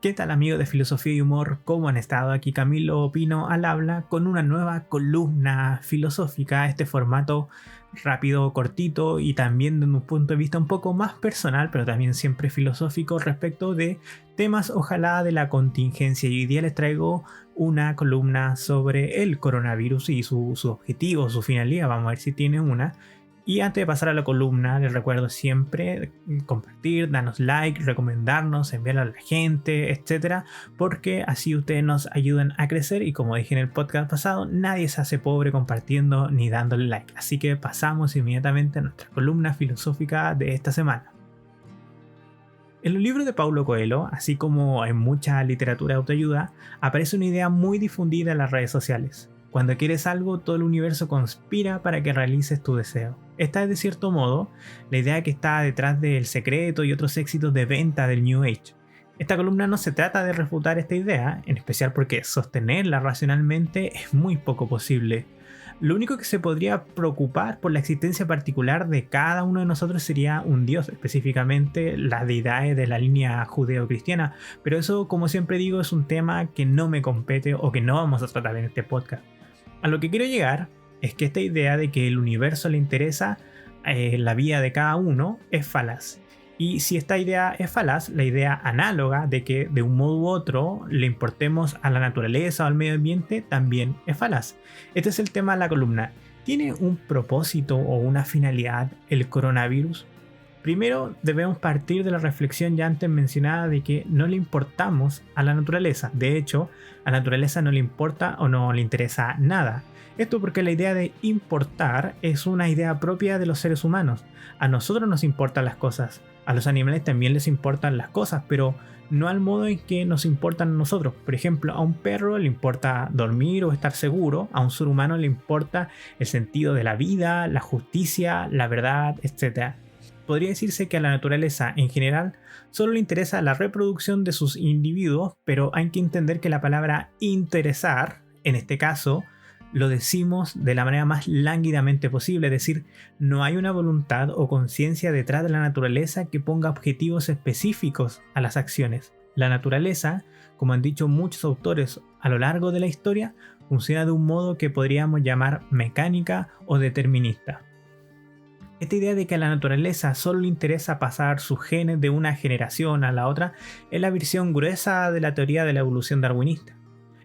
¿Qué tal amigos de Filosofía y Humor? ¿Cómo han estado? Aquí Camilo Opino al habla con una nueva columna filosófica, este formato rápido, cortito y también desde un punto de vista un poco más personal, pero también siempre filosófico respecto de temas ojalá de la contingencia. Y hoy día les traigo una columna sobre el coronavirus y su objetivo, su finalidad. Vamos a ver si tiene una. Y antes de pasar a la columna, les recuerdo siempre compartir, darnos like, recomendarnos, enviarlo a la gente, etcétera, porque así ustedes nos ayudan a crecer y como dije en el podcast pasado, nadie se hace pobre compartiendo ni dándole like. Así que pasamos inmediatamente a nuestra columna filosófica de esta semana. En los libros de Paulo Coelho, así como en mucha literatura de autoayuda, aparece una idea muy difundida en las redes sociales. Cuando quieres algo, todo el universo conspira para que realices tu deseo. Esta es, de cierto modo, la idea que está detrás del Secreto y otros éxitos de venta del New Age. Esta columna no se trata de refutar esta idea, en especial porque sostenerla racionalmente es muy poco posible. Lo único que se podría preocupar por la existencia particular de cada uno de nosotros sería un dios, específicamente las deidades de la línea judeo-cristiana, pero eso, como siempre digo, es un tema que no me compete o que no vamos a tratar en este podcast. A lo que quiero llegar es que esta idea de que el universo le interesa la vida de cada uno es falaz. Y si esta idea es falaz, la idea análoga de que de un modo u otro le importemos a la naturaleza o al medio ambiente también es falaz. Este es el tema de la columna. ¿Tiene un propósito o una finalidad el coronavirus? Primero debemos partir de la reflexión ya antes mencionada de que no le importamos a la naturaleza. De hecho, a la naturaleza no le importa o no le interesa nada. Esto porque la idea de importar es una idea propia de los seres humanos. A nosotros nos importan las cosas, a los animales también les importan las cosas, pero no al modo en que nos importan a nosotros. Por ejemplo, a un perro le importa dormir o estar seguro, a un ser humano le importa el sentido de la vida, la justicia, la verdad, etc. Podría decirse que a la naturaleza en general solo le interesa la reproducción de sus individuos, pero hay que entender que la palabra interesar, en este caso, lo decimos de la manera más lánguidamente posible, es decir, no hay una voluntad o conciencia detrás de la naturaleza que ponga objetivos específicos a las acciones. La naturaleza, como han dicho muchos autores a lo largo de la historia, funciona de un modo que podríamos llamar mecánica o determinista. Esta idea de que a la naturaleza solo le interesa pasar sus genes de una generación a la otra es la versión gruesa de la teoría de la evolución darwinista.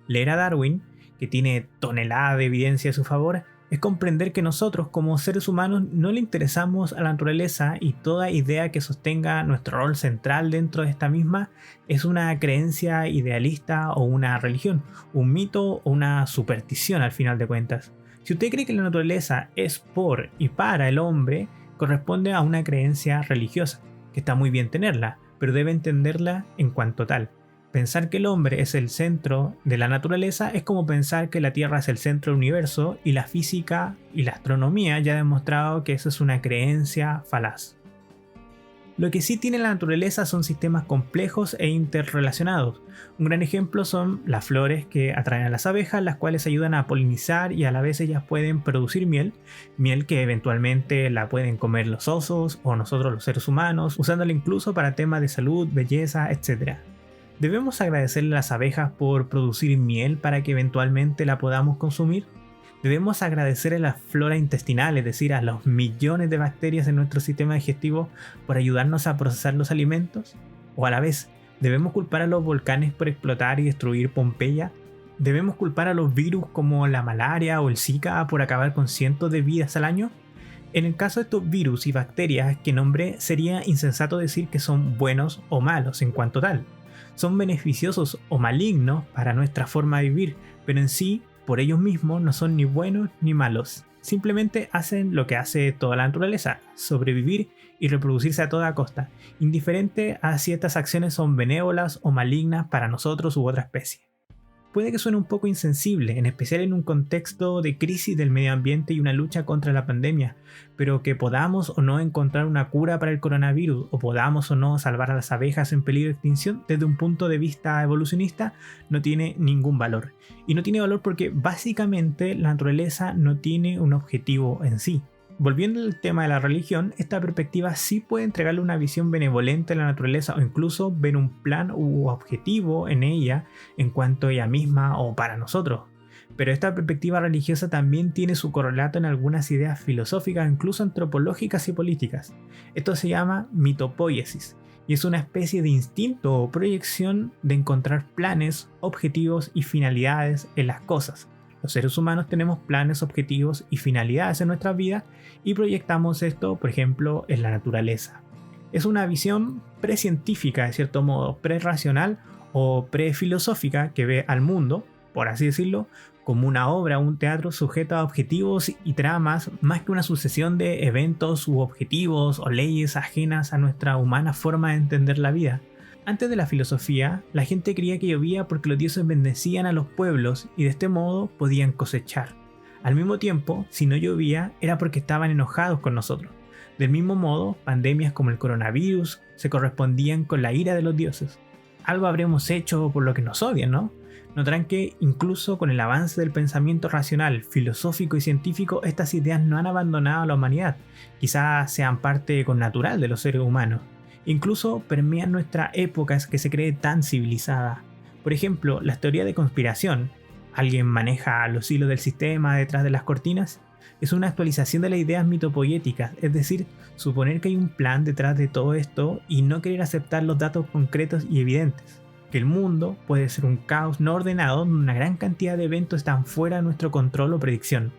Leer a Darwin, que tiene toneladas de evidencia a su favor, es comprender que nosotros como seres humanos no le interesamos a la naturaleza y toda idea que sostenga nuestro rol central dentro de esta misma es una creencia idealista o una religión, un mito o una superstición al final de cuentas. Si usted cree que la naturaleza es por y para el hombre, corresponde a una creencia religiosa, que está muy bien tenerla, pero debe entenderla en cuanto tal. Pensar que el hombre es el centro de la naturaleza es como pensar que la Tierra es el centro del universo, y la física y la astronomía ya han demostrado que eso es una creencia falaz. Lo que sí tiene la naturaleza son sistemas complejos e interrelacionados. Un gran ejemplo son las flores que atraen a las abejas, las cuales ayudan a polinizar y a la vez ellas pueden producir miel que eventualmente la pueden comer los osos o nosotros los seres humanos, usándola incluso para temas de salud, belleza, etc. ¿Debemos agradecerle a las abejas por producir miel para que eventualmente la podamos consumir? ¿Debemos agradecer a la flora intestinal, es decir, a los millones de bacterias en nuestro sistema digestivo por ayudarnos a procesar los alimentos? ¿O a la vez, debemos culpar a los volcanes por explotar y destruir Pompeya? ¿Debemos culpar a los virus como la malaria o el Zika por acabar con cientos de vidas al año? En el caso de estos virus y bacterias que nombré, sería insensato decir que son buenos o malos en cuanto tal. Son beneficiosos o malignos para nuestra forma de vivir, pero en sí, por ellos mismos, no son ni buenos ni malos. Simplemente hacen lo que hace toda la naturaleza, sobrevivir y reproducirse a toda costa, indiferente a si estas acciones son benévolas o malignas para nosotros u otra especie. Puede que suene un poco insensible, en especial en un contexto de crisis del medio ambiente y una lucha contra la pandemia, pero que podamos o no encontrar una cura para el coronavirus o podamos o no salvar a las abejas en peligro de extinción desde un punto de vista evolucionista no tiene ningún valor. Y no tiene valor porque básicamente la naturaleza no tiene un objetivo en sí. Volviendo al tema de la religión, esta perspectiva sí puede entregarle una visión benevolente a la naturaleza o incluso ver un plan u objetivo en ella en cuanto a ella misma o para nosotros. Pero esta perspectiva religiosa también tiene su correlato en algunas ideas filosóficas, incluso antropológicas y políticas. Esto se llama mitopoiesis y es una especie de instinto o proyección de encontrar planes, objetivos y finalidades en las cosas. Los seres humanos tenemos planes, objetivos y finalidades en nuestra vida y proyectamos esto, por ejemplo, en la naturaleza. Es una visión precientífica, de cierto modo, prerracional o prefilosófica que ve al mundo, por así decirlo, como una obra o un teatro sujeto a objetivos y tramas más que una sucesión de eventos u objetivos o leyes ajenas a nuestra humana forma de entender la vida. Antes de la filosofía, la gente creía que llovía porque los dioses bendecían a los pueblos y de este modo podían cosechar. Al mismo tiempo, si no llovía era porque estaban enojados con nosotros. Del mismo modo, pandemias como el coronavirus se correspondían con la ira de los dioses. Algo habremos hecho por lo que nos odian, ¿no? Notarán que incluso con el avance del pensamiento racional, filosófico y científico, estas ideas no han abandonado a la humanidad. Quizás sean parte connatural de los seres humanos. Incluso permean nuestra época que se cree tan civilizada. Por ejemplo, las teorías de conspiración. ¿Alguien maneja los hilos del sistema detrás de las cortinas? Es una actualización de las ideas mitopoéticas, es decir, suponer que hay un plan detrás de todo esto y no querer aceptar los datos concretos y evidentes. Que el mundo puede ser un caos no ordenado donde una gran cantidad de eventos están fuera de nuestro control o predicción.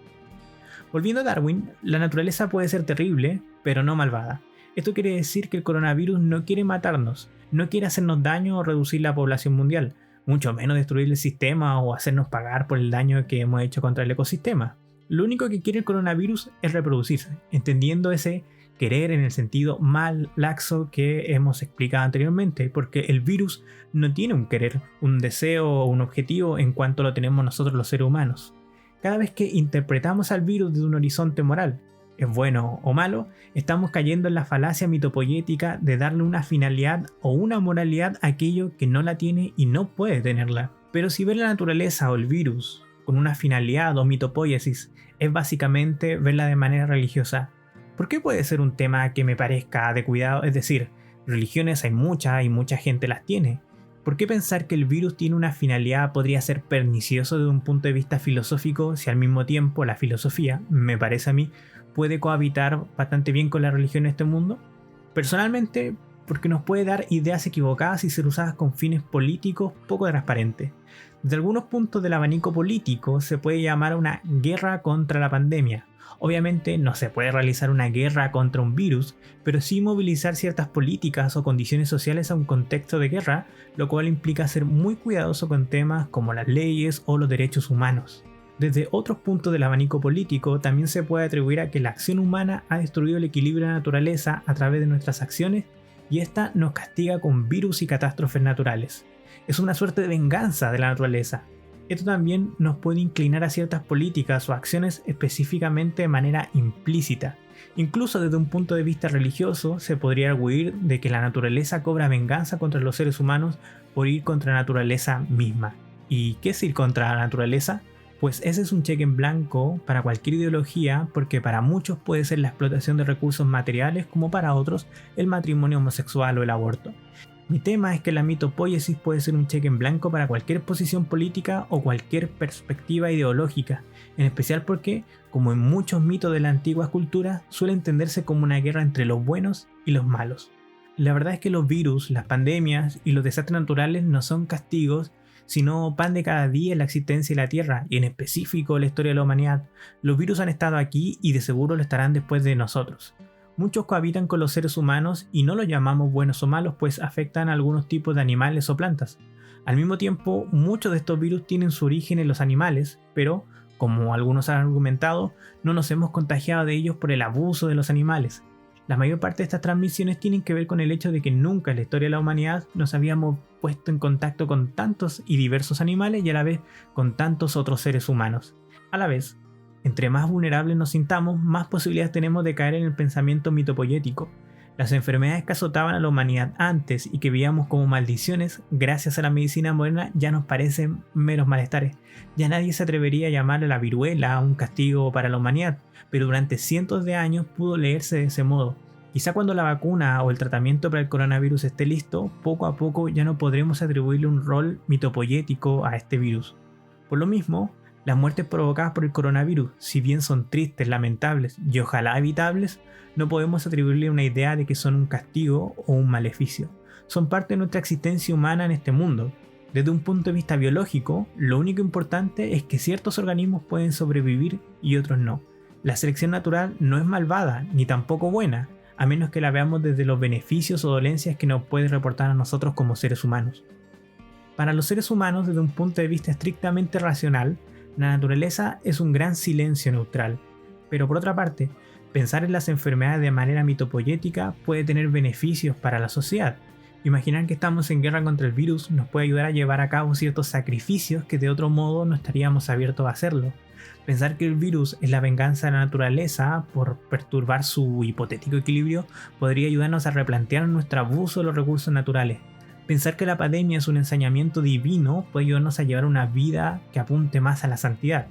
Volviendo a Darwin, la naturaleza puede ser terrible, pero no malvada. Esto quiere decir que el coronavirus no quiere matarnos, no quiere hacernos daño o reducir la población mundial, mucho menos destruir el sistema o hacernos pagar por el daño que hemos hecho contra el ecosistema. Lo único que quiere el coronavirus es reproducirse, entendiendo ese querer en el sentido mal laxo que hemos explicado anteriormente, porque el virus no tiene un querer, un deseo o un objetivo en cuanto lo tenemos nosotros los seres humanos. Cada vez que interpretamos al virus desde un horizonte moral, es bueno o malo, estamos cayendo en la falacia mitopoética de darle una finalidad o una moralidad a aquello que no la tiene y no puede tenerla. Pero si ver la naturaleza o el virus con una finalidad o mitopoiesis es básicamente verla de manera religiosa, ¿por qué puede ser un tema que me parezca de cuidado? Es decir, religiones hay muchas y mucha gente las tiene. ¿Por qué pensar que el virus tiene una finalidad podría ser pernicioso desde un punto de vista filosófico si al mismo tiempo la filosofía, me parece a mí, puede cohabitar bastante bien con la religión en este mundo? Personalmente, porque nos puede dar ideas equivocadas y ser usadas con fines políticos poco transparentes. Desde algunos puntos del abanico político se puede llamar una guerra contra la pandemia. Obviamente no se puede realizar una guerra contra un virus, pero sí movilizar ciertas políticas o condiciones sociales a un contexto de guerra, lo cual implica ser muy cuidadoso con temas como las leyes o los derechos humanos. Desde otros puntos del abanico político también se puede atribuir a que la acción humana ha destruido el equilibrio de la naturaleza a través de nuestras acciones y esta nos castiga con virus y catástrofes naturales. Es una suerte de venganza de la naturaleza. Esto también nos puede inclinar a ciertas políticas o acciones específicamente de manera implícita. Incluso desde un punto de vista religioso se podría arguir de que la naturaleza cobra venganza contra los seres humanos por ir contra la naturaleza misma. ¿Y qué es ir contra la naturaleza? Pues ese es un cheque en blanco para cualquier ideología, porque para muchos puede ser la explotación de recursos materiales como para otros el matrimonio homosexual o el aborto. Mi tema es que la mitopoiesis puede ser un cheque en blanco para cualquier posición política o cualquier perspectiva ideológica, en especial porque, como en muchos mitos de la antigua cultura, suele entenderse como una guerra entre los buenos y los malos. La verdad es que los virus, las pandemias y los desastres naturales no son castigos, sino pan de cada día en la existencia de la Tierra y en específico en la historia de la humanidad. Los virus han estado aquí y de seguro lo estarán después de nosotros. Muchos cohabitan con los seres humanos y no los llamamos buenos o malos, pues afectan a algunos tipos de animales o plantas. Al mismo tiempo, muchos de estos virus tienen su origen en los animales, pero, como algunos han argumentado, no nos hemos contagiado de ellos por el abuso de los animales. La mayor parte de estas transmisiones tienen que ver con el hecho de que nunca en la historia de la humanidad nos habíamos puesto en contacto con tantos y diversos animales y a la vez con tantos otros seres humanos. A la vez, entre más vulnerables nos sintamos, más posibilidades tenemos de caer en el pensamiento mitopoético. Las enfermedades que azotaban a la humanidad antes y que veíamos como maldiciones, gracias a la medicina moderna ya nos parecen meros malestares. Ya nadie se atrevería a llamar a la viruela un castigo para la humanidad, pero durante cientos de años pudo leerse de ese modo. Quizá cuando la vacuna o el tratamiento para el coronavirus esté listo, poco a poco ya no podremos atribuirle un rol mitopoyético a este virus. Por lo mismo, las muertes provocadas por el coronavirus, si bien son tristes, lamentables y ojalá evitables, no podemos atribuirle una idea de que son un castigo o un maleficio. Son parte de nuestra existencia humana en este mundo. Desde un punto de vista biológico, lo único importante es que ciertos organismos pueden sobrevivir y otros no. La selección natural no es malvada ni tampoco buena, a menos que la veamos desde los beneficios o dolencias que nos puede reportar a nosotros como seres humanos. Para los seres humanos, desde un punto de vista estrictamente racional, la naturaleza es un gran silencio neutral. Pero por otra parte, pensar en las enfermedades de manera mitopoyética puede tener beneficios para la sociedad. Imaginar que estamos en guerra contra el virus nos puede ayudar a llevar a cabo ciertos sacrificios que de otro modo no estaríamos abiertos a hacerlo. Pensar que el virus es la venganza de la naturaleza por perturbar su hipotético equilibrio podría ayudarnos a replantear nuestro abuso de los recursos naturales. Pensar que la pandemia es un ensañamiento divino puede ayudarnos a llevar una vida que apunte más a la santidad.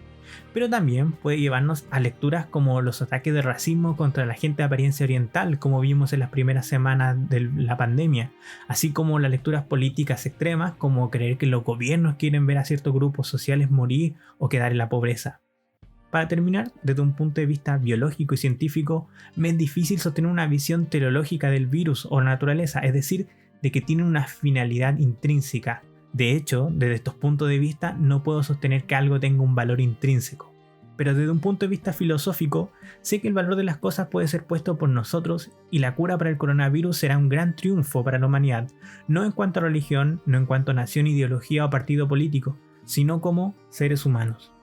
Pero también puede llevarnos a lecturas como los ataques de racismo contra la gente de apariencia oriental, como vimos en las primeras semanas de la pandemia, así como las lecturas políticas extremas, como creer que los gobiernos quieren ver a ciertos grupos sociales morir o quedar en la pobreza. Para terminar, desde un punto de vista biológico y científico, me es difícil sostener una visión teleológica del virus o la naturaleza, es decir, de que tienen una finalidad intrínseca. De hecho, desde estos puntos de vista no puedo sostener que algo tenga un valor intrínseco. Pero desde un punto de vista filosófico, sé que el valor de las cosas puede ser puesto por nosotros y la cura para el coronavirus será un gran triunfo para la humanidad, no en cuanto a religión, no en cuanto a nación, ideología o partido político, sino como seres humanos.